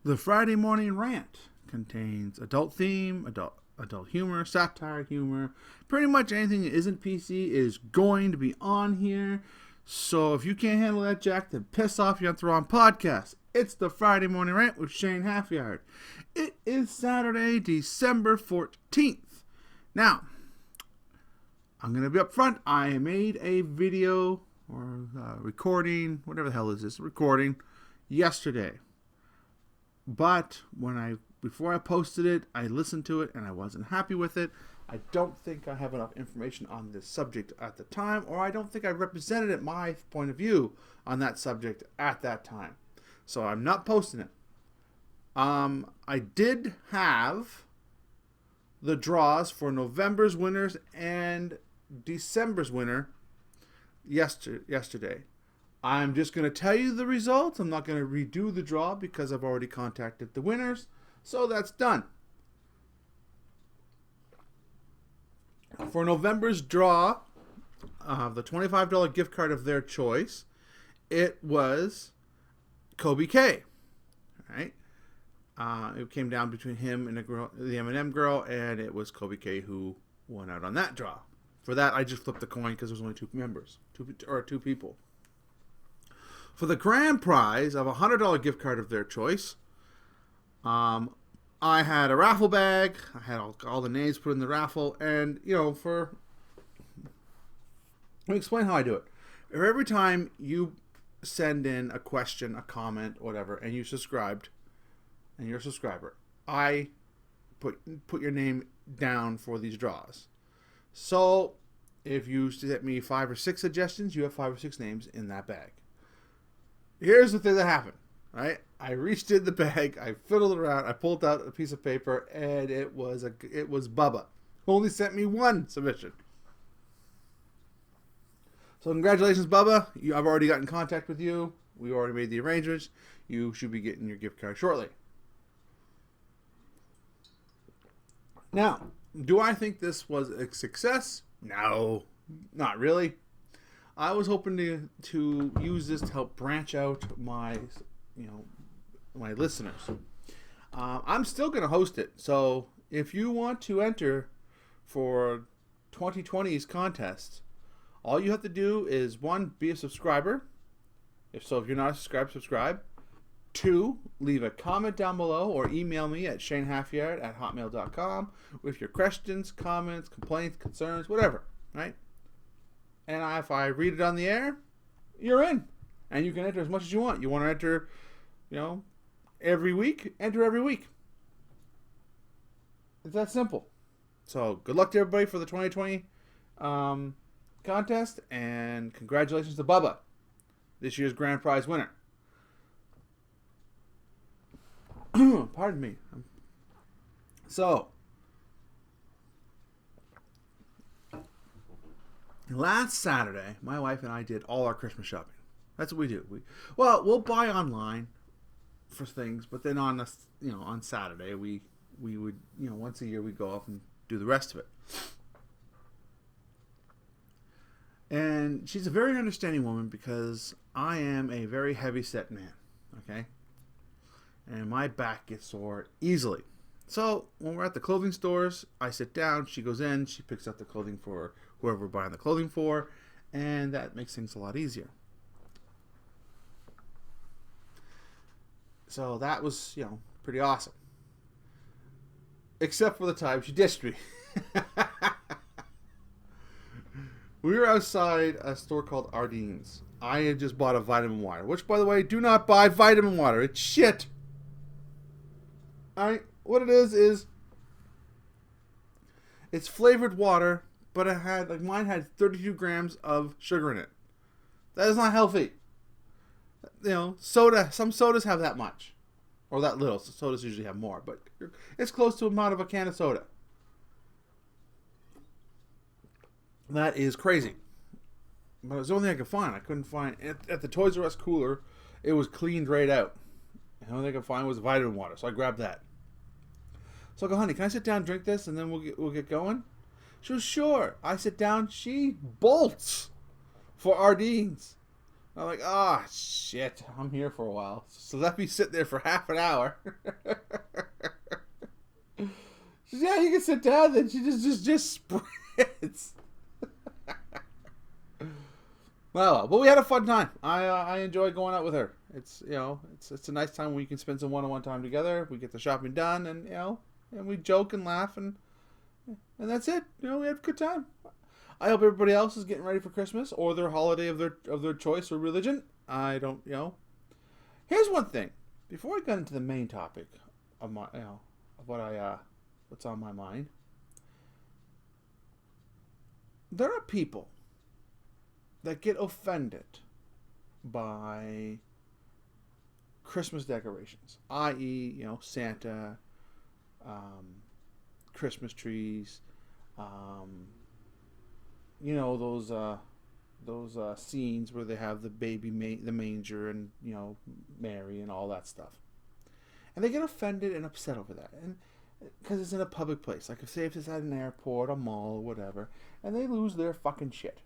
The Friday Morning Rant contains adult theme, adult humor, satire humor. Pretty much anything that isn't PC is going to be on here. So if you can't handle that, Jack, then piss off. You're on the wrong podcast. It's the Friday Morning Rant with Shane Halfyard. It is Saturday, December 14th. Now, I'm going to be upfront. I made a video or recording, whatever the hell is this, recording yesterday. But before I posted it, I listened to it and I wasn't happy with it. I don't think I have enough information on this subject at the time, or I don't think I represented it, my point of view on that subject at that time. So I'm not posting it. I did have the draws for November's winners and December's winner yesterday. I'm just going to tell you the results. I'm not going to redo the draw because I've already contacted the winners. So that's done. For November's draw, the $25 gift card of their choice, it was Kobe K. All right. It came down between him and the M&M girl, and it was Kobe K who won out on that draw. For that, I just flipped the coin because there's only two people. For the grand prize of a $100 gift card of their choice, I had a raffle bag. I had all the names put in the raffle, and let me explain how I do it. Every time you send in a question, a comment, whatever, and you're a subscriber, I put your name down for these draws. So if you sent me 5 or 6 suggestions, you have 5 or 6 names in that bag. Here's the thing that happened, right? I reached in the bag, I fiddled around, I pulled out a piece of paper, and it was Bubba, who only sent me 1 submission. So congratulations, Bubba. I've already got in contact with you. We already made the arrangements. You should be getting your gift card shortly. Now, do I think this was a success? No, not really. I was hoping to use this to help branch out my listeners. I'm still going to host it. So if you want to enter for 2020's contest, all you have to do is 1, be a subscriber. If you're not a subscriber, subscribe. 2, leave a comment down below or email me at shanehalfyard@hotmail.com with your questions, comments, complaints, concerns, whatever, right? And if I read it on the air, you're in. And you can enter as much as you want. You want to enter, every week? Enter every week. It's that simple. So good luck to everybody for the 2020 contest. And congratulations to Bubba, this year's grand prize winner. Pardon me. So, last Saturday, my wife and I did all our Christmas shopping. That's what we do. We'll buy online for things, but then on Saturday we would once a year we go off and do the rest of it. And she's a very understanding woman because I am a very heavy set man. Okay. And my back gets sore easily. So when we're at the clothing stores, I sit down, she goes in, she picks up the clothing for whoever we're buying the clothing for, and that makes things a lot easier. So that was, pretty awesome. Except for the time she ditched me. We were outside a store called Ardene's. I had just bought a vitamin water, which, by the way, do not buy vitamin water. It's shit. Alright, what it is it's flavored water, but mine had 32 grams of sugar in it. That is not healthy. Soda, some sodas have that much. Or that little. So sodas usually have more, but it's close to the amount of a can of soda. That is crazy. But it was the only thing I could find. I couldn't find, at the Toys R Us cooler, it was cleaned right out. The only thing I could find was vitamin water, so I grabbed that. So I go, honey, can I sit down and drink this and then we'll get going? She was sure. I sit down. She bolts for Ardene's. I'm like, oh, shit, I'm here for a while. So let me sit there for half an hour. Yeah, you can sit down. Then she just spreads. Well, but we had a fun time. I enjoy going out with her. It's it's a nice time when you can spend some one-on-one time together. We get the shopping done, and and we joke and laugh, and that's it. We had a good time. I hope everybody else is getting ready for Christmas or their holiday of their choice or religion. I don't. Here's one thing. Before I get into the main topic of my of what's on my mind, there are people that get offended by Christmas decorations, i.e., Santa, Christmas trees, those scenes where they have the the manger, and Mary and all that stuff, and they get offended and upset over that, and because it's in a public place, like if it's at an airport, a mall, or whatever, and they lose their fucking shit.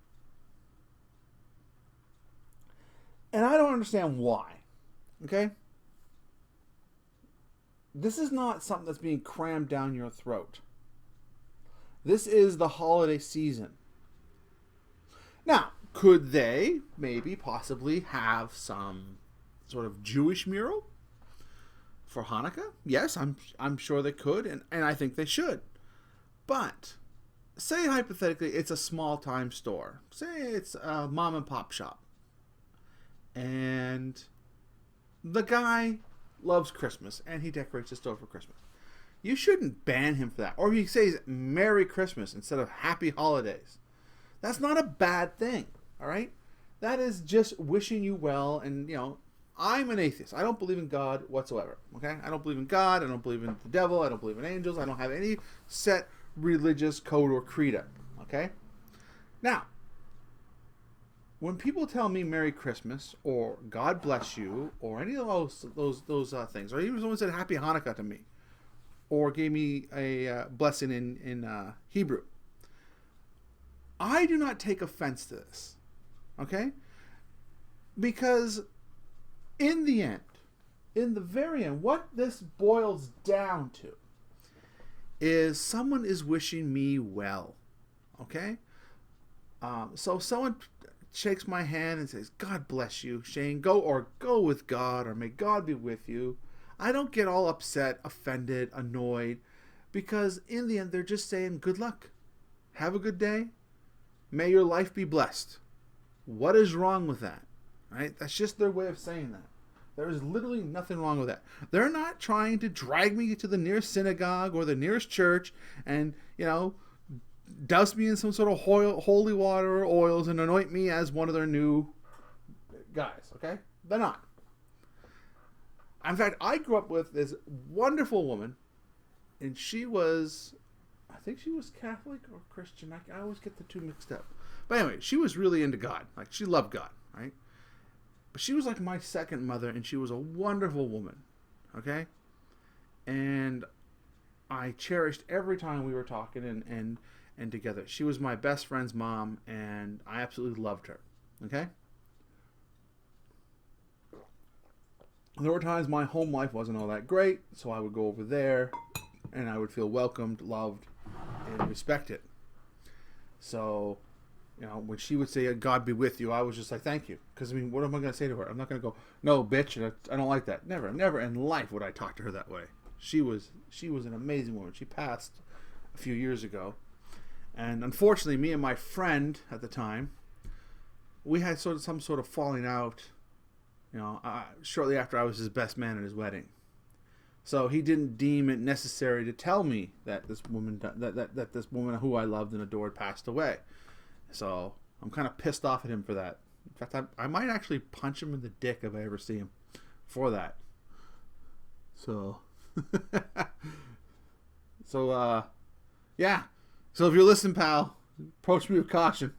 And I don't understand why. Okay? This is not something that's being crammed down your throat. This is the holiday season. Now, could they maybe possibly have some sort of Jewish mural for Hanukkah? Yes, I'm sure they could, and I think they should. But say hypothetically it's a small time store. Say it's a mom and pop shop. And the guy loves Christmas, and he decorates his store for Christmas. You shouldn't ban him for that. Or if he says Merry Christmas instead of Happy Holidays. That's not a bad thing, all right? That is just wishing you well, and, I'm an atheist. I don't believe in God whatsoever, okay? I don't believe in God. I don't believe in the devil. I don't believe in angels. I don't have any set religious code or creed, okay? Now, when people tell me Merry Christmas or God bless you or any of those things, or even someone said Happy Hanukkah to me, or gave me a blessing in Hebrew, I do not take offense to this, okay? Because in the end, in the very end, what this boils down to is someone is wishing me well, okay? So someone shakes my hand and says, God bless you, Shane, go with God, or may God be with you. I don't get all upset, offended, annoyed, because in the end, they're just saying, good luck. Have a good day. May your life be blessed. What is wrong with that? Right? That's just their way of saying that. There is literally nothing wrong with that. They're not trying to drag me to the nearest synagogue or the nearest church and, douse me in some sort of holy water or oils and anoint me as one of their new guys, okay? They're not. In fact, I grew up with this wonderful woman, and she was, I think she was Catholic or Christian. I always get the two mixed up. But anyway, she was really into God. Like, she loved God, right? But she was like my second mother, and she was a wonderful woman, okay? And I cherished every time we were talking and together. She was my best friend's mom, and I absolutely loved her, okay? There were times my home life wasn't all that great, so I would go over there, and I would feel welcomed, loved, and respected. So, when she would say, God be with you, I was just like, thank you. Because, what am I going to say to her? I'm not going to go, no, bitch, I don't like that. Never in life would I talk to her that way. She was an amazing woman. She passed a few years ago. And unfortunately, me and my friend at the time, we had some sort of falling out, shortly after I was his best man at his wedding. So he didn't deem it necessary to tell me that this woman that this woman who I loved and adored passed away. So I'm kind of pissed off at him for that. In fact, I might actually punch him in the dick if I ever see him for that. So, yeah. So if you're listening, pal, approach me with caution.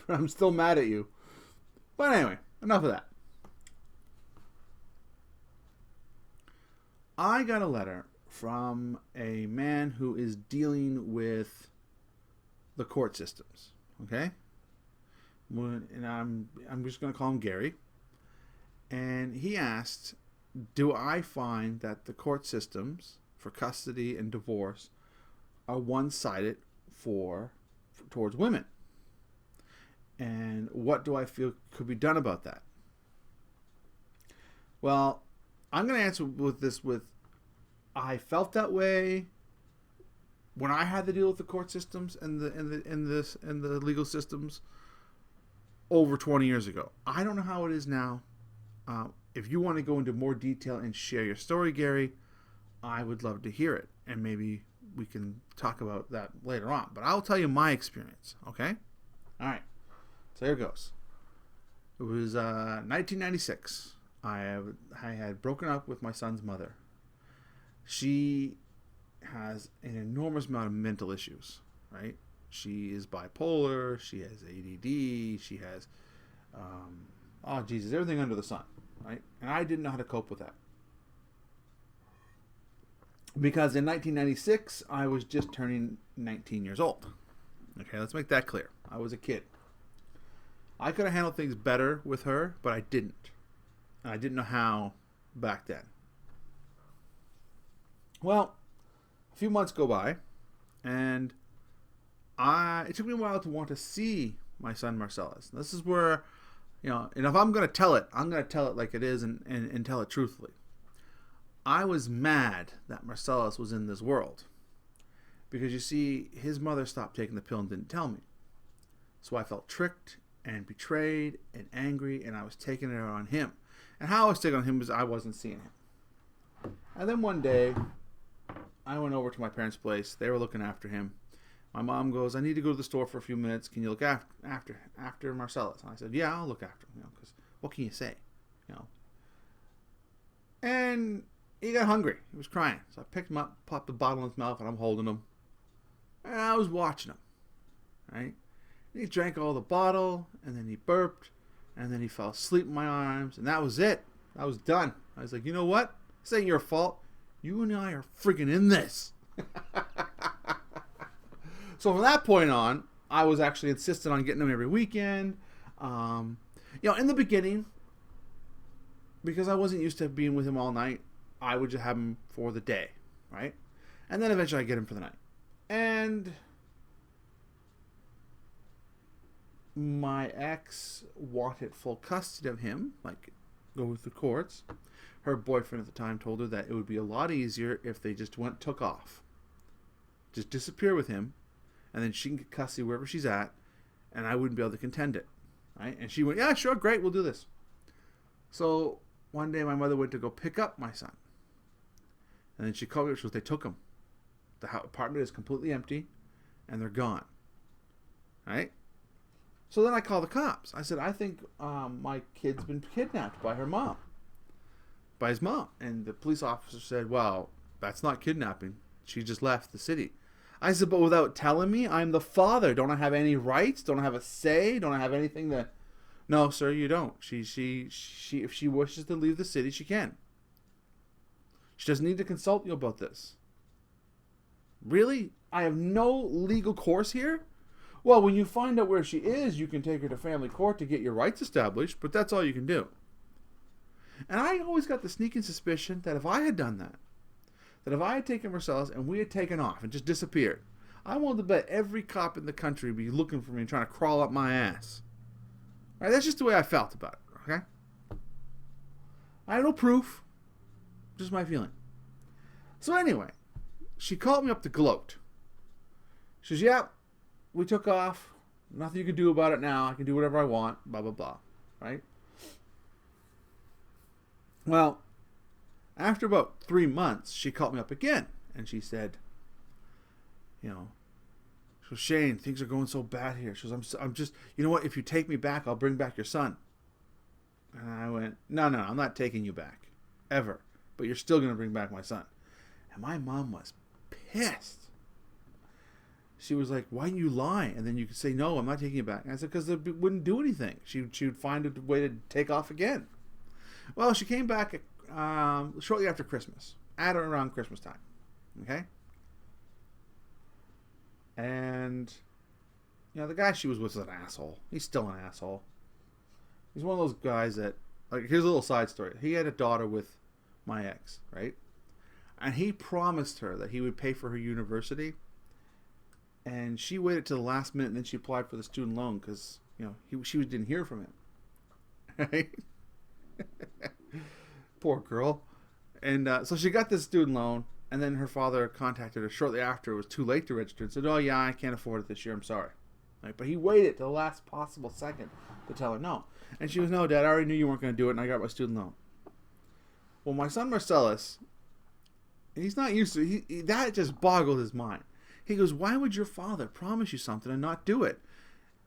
I'm still mad at you. But anyway, enough of that. I got a letter from a man who is dealing with the court systems, okay? and I'm just going to call him Gary. And he asked, do I find that the court systems for custody and divorce are one-sided towards women? And what do I feel could be done about that? Well, I'm going to answer with I felt that way when I had to deal with the court systems and the legal systems over 20 years ago. I don't know how it is now. If you want to go into more detail and share your story, Gary, I would love to hear it. And maybe we can talk about that later on. But I'll tell you my experience, okay? All right. So here goes. It was 1996. I had broken up with my son's mother. She has an enormous amount of mental issues, right? She is bipolar. She has ADD. She has, everything under the sun, right? And I didn't know how to cope with that. Because in 1996, I was just turning 19 years old. Okay, let's make that clear. I was a kid. I could have handled things better with her, but I didn't. And I didn't know how back then. Well, a few months go by, and it took me a while to want to see my son Marcellus. This is where, and if I'm going to tell it, I'm going to tell it like it is and tell it truthfully. I was mad that Marcellus was in this world. Because you see, his mother stopped taking the pill and didn't tell me. So I felt tricked and betrayed and angry, and I was taking it out on him. And how I was taking it on him was I wasn't seeing him. And then one day, I went over to my parents' place. They were looking after him. My mom goes, I need to go to the store for a few minutes. Can you look after Marcellus? And I said, yeah, I'll look after him. Because what can you say? And he got hungry. He was crying. So I picked him up, popped the bottle in his mouth, and I'm holding him. And I was watching him. Right? And he drank all the bottle, and then he burped, and then he fell asleep in my arms, and that was it. I was done. I was like, you know what? This ain't your fault. You and I are freaking in this. So from that point on, I was actually insistent on getting him every weekend. In the beginning, because I wasn't used to being with him all night, I would just have him for the day, right? And then eventually I'd get him for the night. And my ex wanted full custody of him, like go with the courts. Her boyfriend at the time told her that it would be a lot easier if they just took off. Just disappear with him, and then she can get custody wherever she's at, and I wouldn't be able to contend it. Right? And she went, yeah, sure, great, we'll do this. So one day my mother went to go pick up my son. And then she called me, she goes, they took him. The apartment is completely empty, and they're gone. Right? So then I called the cops. I said, I think my kid's been kidnapped by her mom. By his mom. And the police officer said, well, that's not kidnapping. She just left the city. I said, but without telling me, I'm the father. Don't I have any rights? Don't I have a say? Don't I have anything that... No, sir, you don't. She if she wishes to leave the city, she can. She doesn't need to consult you about this. Really? I have no legal course here? Well, when you find out where she is, you can take her to family court to get your rights established, but that's all you can do. And I always got the sneaking suspicion that if I had done that if I had taken Marcellus and we had taken off and just disappeared, I wanted to bet every cop in the country would be looking for me and trying to crawl up my ass. All right, that's just the way I felt about it, okay? I have no proof, just my feeling. So anyway, she called me up to gloat. She says, yeah, we took off. Nothing you can do about it now. I can do whatever I want, blah, blah, blah, right? Well, after about 3 months, she called me up again, and she said, so Shane, things are going so bad here. She goes, I'm just, you know what? If you take me back, I'll bring back your son. And I went, no, I'm not taking you back, ever. But you're still going to bring back my son. And my mom was pissed. She was like, why didn't you lie? And then you could say, no, I'm not taking you back. And I said, because it wouldn't do anything. She would find a way to take off again. Well, she came back shortly after Christmas, at or around Christmas time. Okay? And the guy she was with was an asshole. He's still an asshole. He's one of those guys that, like, here's a little side story. He had a daughter with my ex, right? And he promised her that he would pay for her university. And she waited till the last minute, and then she applied for the student loan because, she didn't hear from him. Right? Poor girl. And so she got this student loan, and then her father contacted her shortly after it was too late to register and said, "Oh, yeah, I can't afford it this year. I'm sorry." Right? But he waited till the last possible second to tell her no. And she was, "No, Dad, I already knew you weren't going to do it, and I got my student loan." Well, my son Marcellus, he's not used to it. That just boggled his mind. He goes, "Why would your father promise you something and not do it?"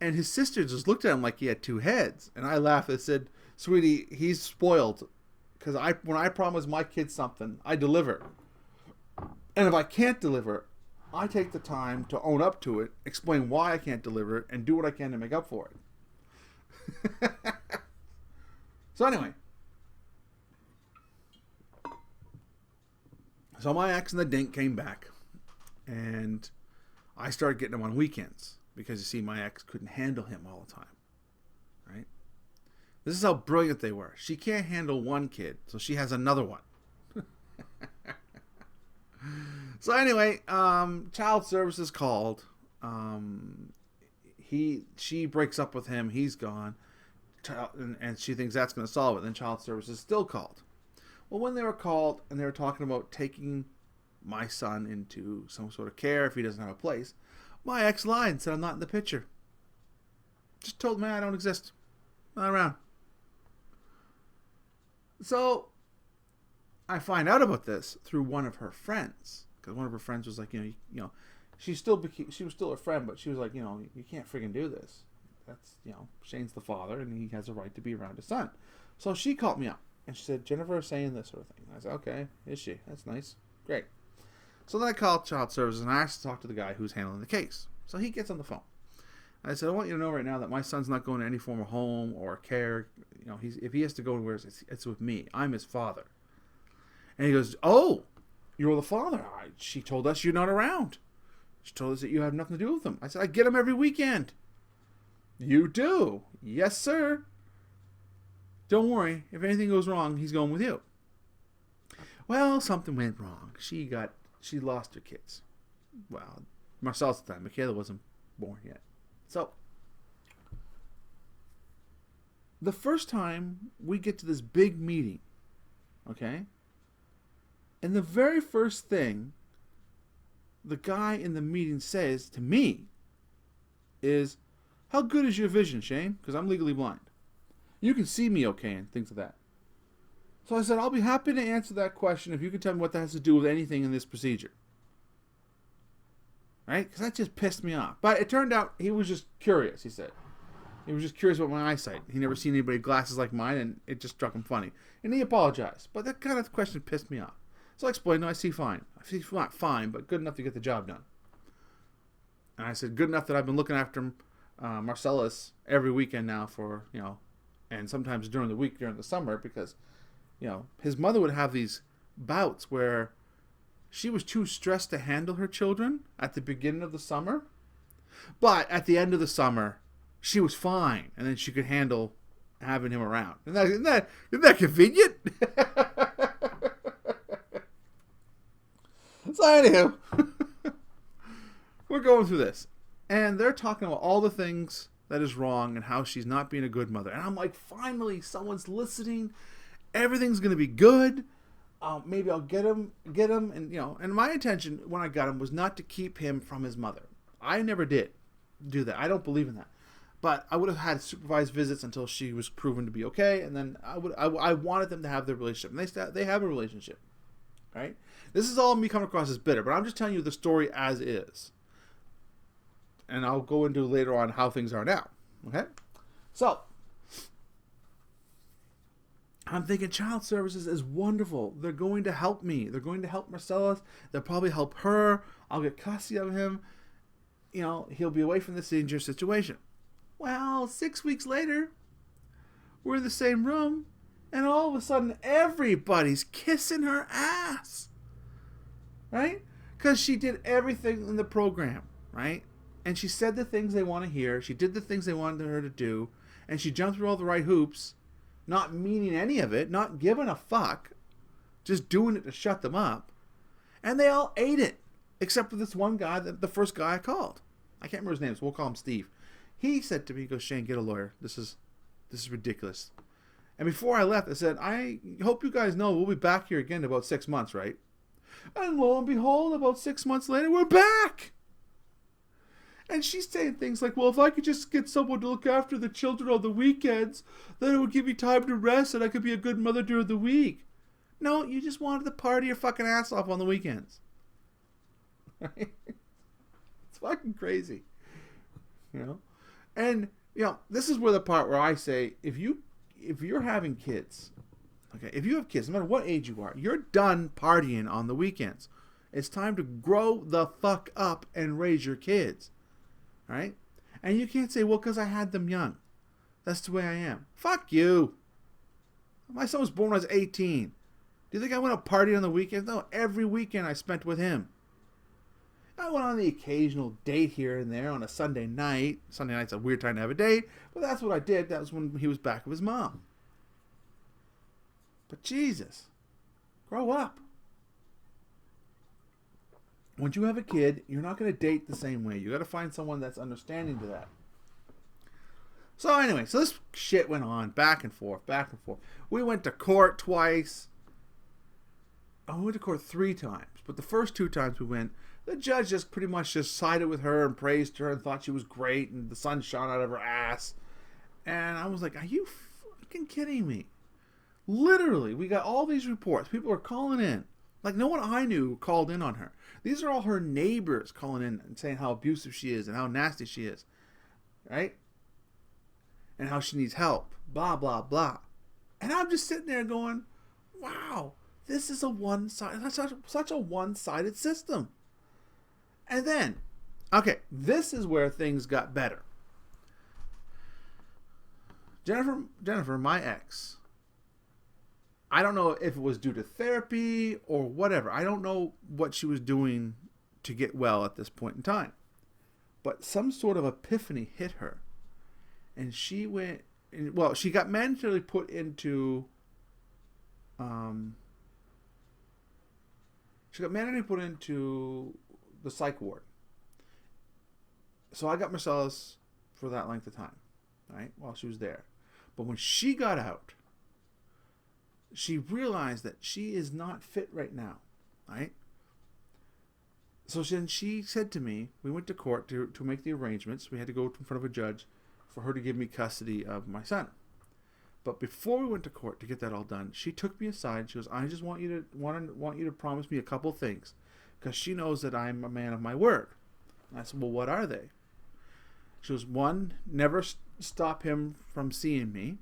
And his sister just looked at him like he had two heads. And I laughed and said, "Sweetie, he's spoiled. Because when I promise my kids something, I deliver. And if I can't deliver, I take the time to own up to it, explain why I can't deliver it, and do what I can to make up for it." So anyway. So my ex and the dink came back. And I started getting him on weekends. Because, you see, my ex couldn't handle him all the time. Right? This is how brilliant they were. She can't handle one kid, so she has another one. So anyway, child services called. She breaks up with him. He's gone. And she thinks that's going to solve it. Then child services still called. Well, when they were called and they were talking about taking my son into some sort of care if he doesn't have a place, my ex lied and said I'm not in the picture. Just told me I don't exist. Not around. So I find out about this through one of her friends, because one of her friends was like, she was still a friend, but she was like, you can't friggin' do this. That's, Shane's the father, and he has a right to be around his son. So she called me up, and she said, "Jennifer is saying this sort of thing." I said, "Okay, is she? That's nice, great." So then I called child services, and I asked to talk to the guy who's handling the case. So he gets on the phone. I said, "I want you to know right now that my son's not going to any form of home or care. If he has to go anywhere, it's with me. I'm his father." And he goes, "Oh, you're the father. She told us you're not around. She told us that you have nothing to do with him." I said, "I get him every weekend." "You do?" "Yes, sir." "Don't worry. If anything goes wrong, he's going with you." Well, something went wrong. She lost her kids. Well, Marcel's at the time. Michaela wasn't born yet. So, the first time we get to this big meeting, okay? And the very first thing the guy in the meeting says to me is, "How good is your vision, Shane? Because I'm legally blind. You can see me okay," and things like that. So I said, "I'll be happy to answer that question if you can tell me what that has to do with anything in this procedure." Right? Because that just pissed me off. But it turned out he was just curious, he said. He was just curious about my eyesight. He never seen anybody with glasses like mine, and it just struck him funny. And he apologized. But that kind of question pissed me off. So I explained, "No, I see fine. I see not fine, but good enough to get the job done." And I said, "Good enough that I've been looking after Marcellus every weekend now for, and sometimes during the week, during the summer, because, his mother would have these bouts where she was too stressed to handle her children at the beginning of the summer. But at the end of the summer, she was fine. And then she could handle having him around. Isn't that convenient?" So anywho, we're going through this. And they're talking about all the things that is wrong and how she's not being a good mother. And I'm like, finally, someone's listening. Everything's going to be good. Maybe I'll get him, and my intention when I got him was not to keep him from his mother. I never did do that. I don't believe in that. But I would have had supervised visits until she was proven to be okay, and then I wanted them to have their relationship. And they have a relationship, right? This is all me coming across as bitter, but I'm just telling you the story as is. And I'll go into later on how things are now, okay? So, I'm thinking child services is wonderful. They're going to help me. They're going to help Marcellus. They'll probably help her. I'll get custody of him. He'll be away from this dangerous situation. Well, 6 weeks later, we're in the same room, and all of a sudden, everybody's kissing her ass. Right? Because she did everything in the program, right? And she said the things they want to hear. She did the things they wanted her to do. And she jumped through all the right hoops, not meaning any of it, not giving a fuck, just doing it to shut them up. And they all ate it, except for this one guy, the first guy I called. I can't remember his name, so we'll call him Steve. He said to me, he goes, Shane, get a lawyer. This is ridiculous. And before I left, I said, I hope you guys know we'll be back here again in about 6 months, right? And lo and behold, about 6 months later, we're back. And she's saying things like, well, if I could just get someone to look after the children on the weekends, then it would give me time to rest and I could be a good mother during the week. No, you just wanted to party your fucking ass off on the weekends. Right? It's fucking crazy. You know? And, you know, this is where the part where I say, if you're having kids, okay, if you have kids, no matter what age you are, you're done partying on the weekends. It's time to grow the fuck up and raise your kids. Right? And you can't say, well, because I had them young. That's the way I am. Fuck you. My son was born when I was 18. Do you think I went out partying on the weekends? No, every weekend I spent with him. I went on the occasional date here and there on a Sunday night. Sunday night's a weird time to have a date, but that's what I did. That was when he was back with his mom. But Jesus, grow up. Once you have a kid, you're not going to date the same way. You got to find someone that's understanding to that. So anyway, so this shit went on back and forth, back and forth. We went to court twice. Oh, we went to court 3 times. But the first 2 times we went, the judge just pretty much just sided with her and praised her and thought she was great and the sun shone out of her ass. And I was like, are you fucking kidding me? Literally, we got all these reports. People are calling in. Like, no one I knew called in on her. These are all her neighbors calling in and saying how abusive she is and how nasty she is. Right? And how she needs help. Blah, blah, blah. And I'm just sitting there going, wow, this is such a one-sided system. And then, okay, this is where things got better. Jennifer, my ex, I don't know if it was due to therapy or whatever. I don't know what she was doing to get well at this point in time. But some sort of epiphany hit her. And she went, well, she got mandatorily put into, the psych ward. So I got Marcellus for that length of time, right, while she was there. But when she got out, she realized that she is not fit right now, right? So then she said to me, we went to court to make the arrangements. We had to go in front of a judge for her to give me custody of my son. But before we went to court to get that all done, she took me aside. She goes, I just want you to promise me a couple things, because she knows that I'm a man of my word. And I said, well, what are they? She goes, 1, never stop him from seeing me.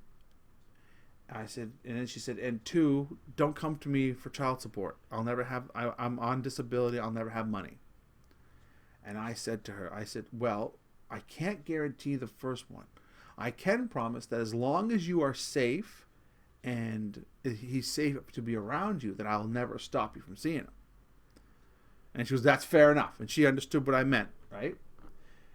I said, and then she said, and 2, don't come to me for child support. I'm on disability. I'll never have money. And I said to her, well, I can't guarantee the first one. I can promise that as long as you are safe and he's safe to be around you, that I'll never stop you from seeing him. And she goes, that's fair enough. And she understood what I meant, right?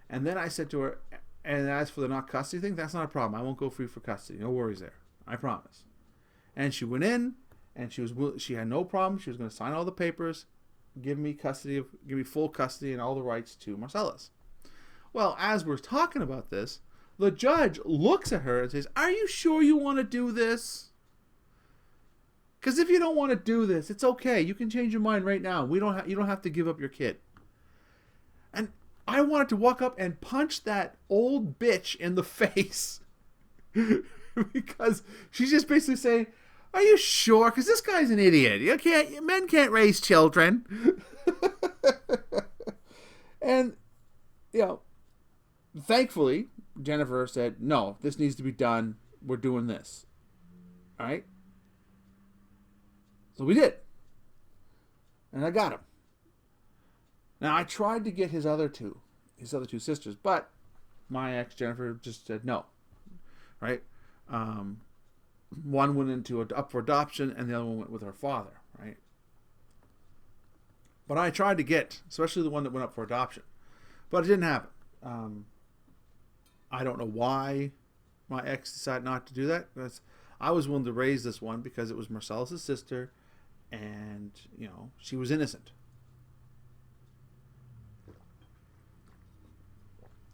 And then I said to her, and as for the not custody thing, that's not a problem. I won't go free for custody. No worries there. I promise. And she went in, and she had no problem. She was going to sign all the papers, give me full custody and all the rights to Marcellus. Well, as we're talking about this, the judge looks at her and says, are you sure you want to do this? Because if you don't want to do this, it's okay. You can change your mind right now. You don't have to give up your kid. And I wanted to walk up and punch that old bitch in the face. Because she's just basically saying, are you sure? Because this guy's an idiot. Men can't raise children. And, thankfully, Jennifer said, no, this needs to be done. We're doing this. All right? So we did. And I got him. Now, I tried to get his other two sisters, but my ex, Jennifer, just said no. Right? One went up for adoption, and the other one went with her father. Right? But I tried to get, especially the one that went up for adoption. But it didn't happen. I don't know why my ex decided not to do that. Because I was willing to raise this one because it was Marcellus' sister, and she was innocent.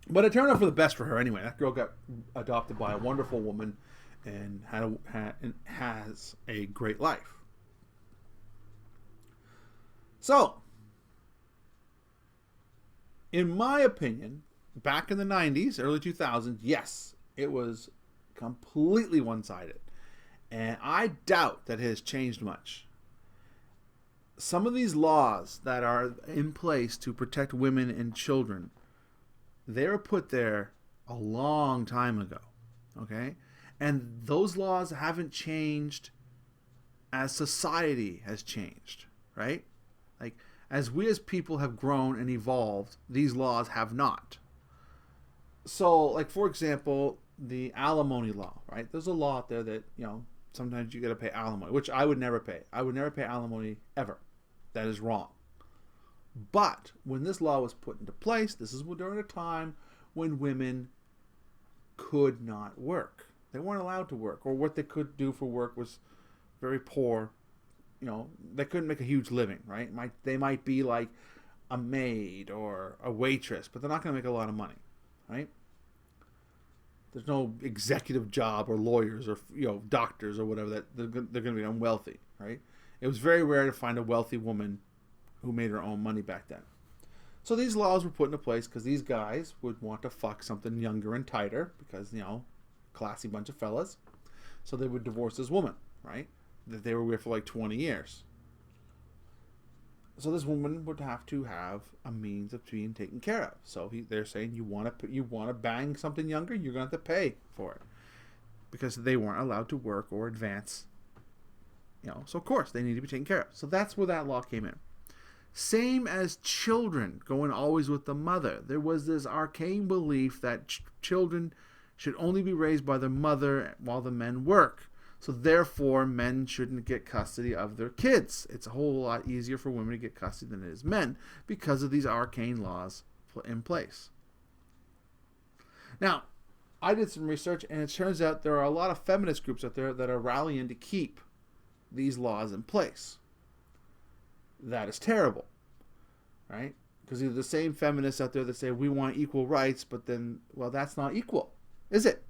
But it turned out for the best for her anyway. That girl got adopted by a wonderful woman and has a great life. So, in my opinion, back in the 90s, early 2000s, yes, it was completely one-sided. And I doubt that it has changed much. Some of these laws that are in place to protect women and children, they were put there a long time ago, okay? And those laws haven't changed as society has changed, right? Like, as we as people have grown and evolved, these laws have not. So, like, for example, the alimony law, right? There's a law out there that, sometimes you got to pay alimony, which I would never pay. I would never pay alimony ever. That is wrong. But when this law was put into place, this is during a time when women could not work. They weren't allowed to work, or what they could do for work was very poor. They couldn't make a huge living, right? They might be like a maid or a waitress, but they're not going to make a lot of money, right? There's no executive job or lawyers or doctors or whatever that they're going to be unwealthy, right? It was very rare to find a wealthy woman who made her own money back then. So these laws were put into place because these guys would want to fuck something younger and tighter because, classy bunch of fellas. So they would divorce this woman, right? That they were with for like 20 years. So this woman would have to have a means of being taken care of. So they're saying you want to bang something younger, you're going to have to pay for it. Because they weren't allowed to work or advance. So of course they need to be taken care of. So that's where that law came in. Same as children going always with the mother. There was this arcane belief that children should only be raised by their mother while the men work. So therefore, men shouldn't get custody of their kids. It's a whole lot easier for women to get custody than it is men because of these arcane laws in place. Now, I did some research, and it turns out there are a lot of feminist groups out there that are rallying to keep these laws in place. That is terrible, right? Because they're the same feminists out there that say we want equal rights, but then, well, that's not equal, is it?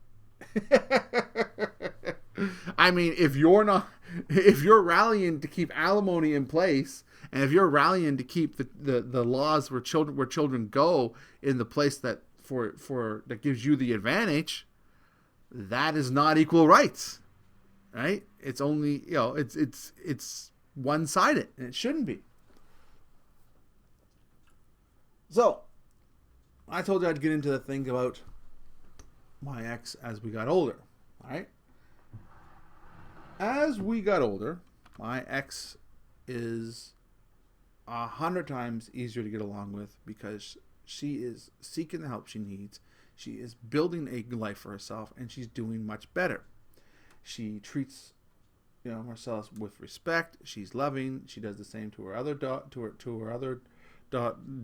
I mean, if you're rallying to keep alimony in place, and if you're rallying to keep the laws where children go in the place that that gives you the advantage, that is not equal rights, right? It's only it's one-sided, and it shouldn't be. So, I told you I'd get into the thing about my ex as we got older, all right? As we got older, my ex is 100 times easier to get along with because she is seeking the help she needs. She is building a life for herself, and she's doing much better. She treats Marcellus with respect. She's loving. She does the same to her other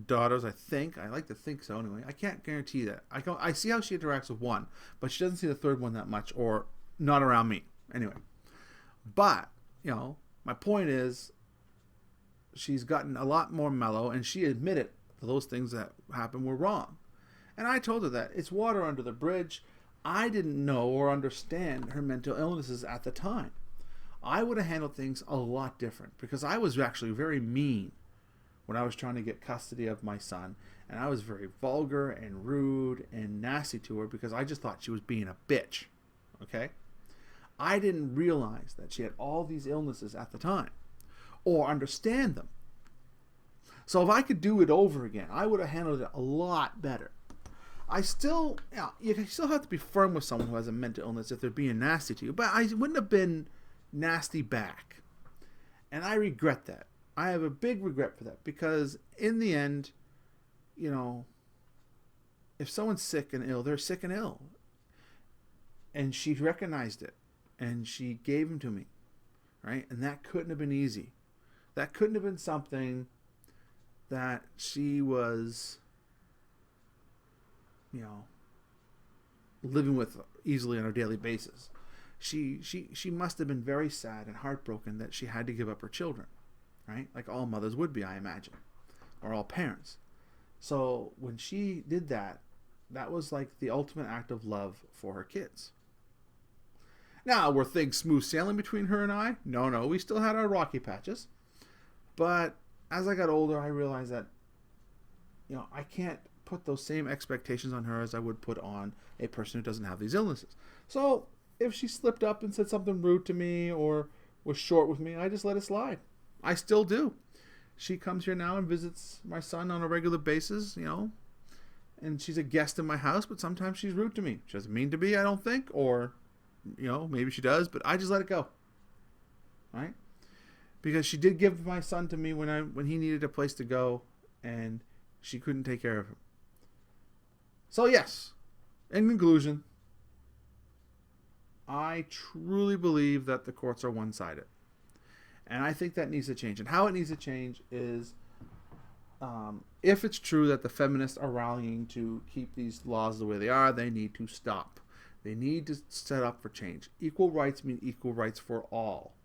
daughters. I think. I like to think so. Anyway, I can't guarantee that. I see how she interacts with one, but she doesn't see the third one that much, or not around me. Anyway, but my point is, she's gotten a lot more mellow, and she admitted that those things that happened were wrong. And I told her that it's water under the bridge. I didn't know or understand her mental illnesses at the time. I would have handled things a lot different because I was actually very mean when I was trying to get custody of my son, and I was very vulgar and rude and nasty to her because I just thought she was being a bitch. Okay? I didn't realize that she had all these illnesses at the time or understand them. So if I could do it over again, I would have handled it a lot better. You still have to be firm with someone who has a mental illness if they're being nasty to you, but I wouldn't have been nasty back. And I regret that. I have a big regret for that because in the end, if someone's sick and ill, they're sick and ill. And she recognized it and she gave them to me, right? And that couldn't have been easy. That couldn't have been something that she was living with easily on a daily basis. She must have been very sad and heartbroken that she had to give up her children, right? Like all mothers would be, I imagine, or all parents. So when she did that, that was like the ultimate act of love for her kids. Now, were things smooth sailing between her and I? No, we still had our rocky patches. But as I got older, I realized that, I can't put those same expectations on her as I would put on a person who doesn't have these illnesses. So if she slipped up and said something rude to me or was short with me, I just let it slide. I still do. She comes here now and visits my son on a regular basis, and she's a guest in my house, but sometimes she's rude to me. She doesn't mean to be, I don't think, or, maybe she does, but I just let it go, right? Because she did give my son to me when he needed a place to go, and she couldn't take care of him. So yes, in conclusion, I truly believe that the courts are one-sided. And I think that needs to change. And how it needs to change is if it's true that the feminists are rallying to keep these laws the way they are, they need to stop. They need to set up for change. Equal rights mean equal rights for all.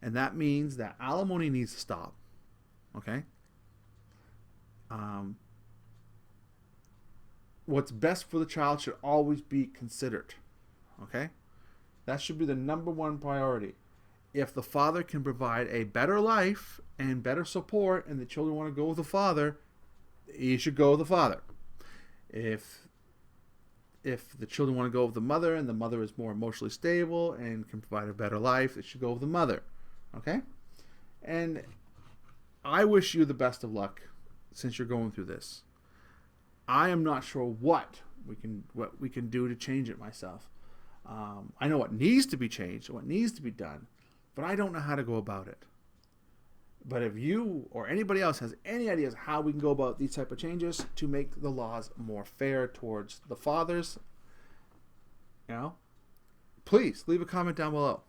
And that means that alimony needs to stop. Okay? What's best for the child should always be considered. Okay? That should be the number one priority. If the father can provide a better life and better support and the children want to go with the father, he should go with the father. If the children want to go with the mother and the mother is more emotionally stable and can provide a better life, it should go with the mother. Okay? And I wish you the best of luck since you're going through this. I am not sure what we can do to change it myself. I know what needs to be changed, what needs to be done, but I don't know how to go about it. But if you or anybody else has any ideas how we can go about these type of changes to make the laws more fair towards the fathers, please leave a comment down below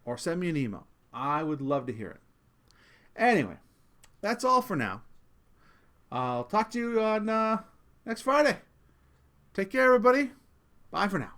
or send me an email. I would love to hear it. Anyway, that's all for now. I'll talk to you on next Friday. Take care, everybody. Bye for now.